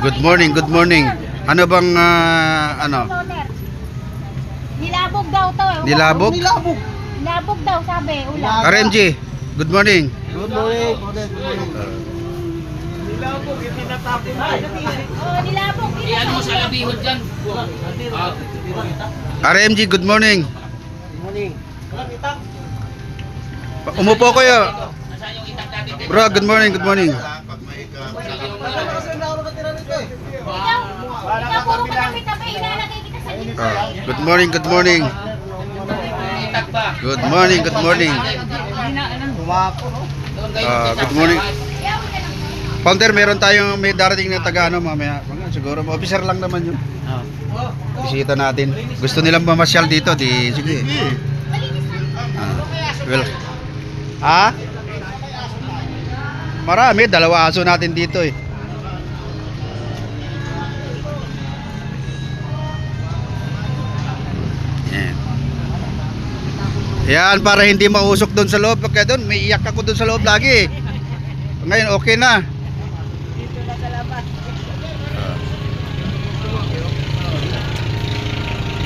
Good morning, good morning. Ano bang ano? Nilabog daw to eh. Nilabog? Nilabog daw sabi, ulam. RMG, good morning. Good morning. Oh, nilabog. Iyan mo sa labihod dyan. RMG, good morning. Good morning. Umupo kayo. Nasaan yung itak natin? Bro, good morning, good morning. Ikaw puro ka namin tabi, ilalagay kita sa gitna. Good morning, good morning. Itak ba? Good morning, good morning. Good morning. Founder, meron tayong may darating na taga ano mamaya. Siguro officer lang naman yun. Bisita natin. Gusto nilang mamasyal dito, di sige. Well. Marami, dalawa aso natin dito eh. Yan, para hindi mausok doon sa loob. Kaya doon, may iyak ako doon sa loob lagi. Ngayon, okay na. Dito na sa labas.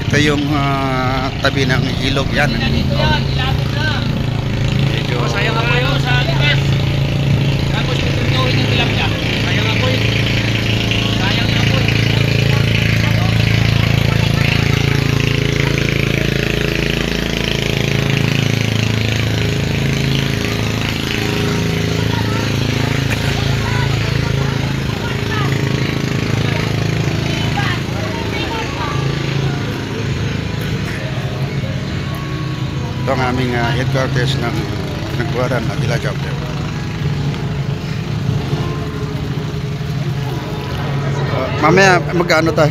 Ito yung tabi ng ilog yan. Medyo Sayang ako yun sa libes. Tapos tututuhin yung tilapia. Sayang ako yun. Sayang ako yun. ito ang aming headquarters ng Nagbuaran, Manila chapter. Mamaya magkano tayo?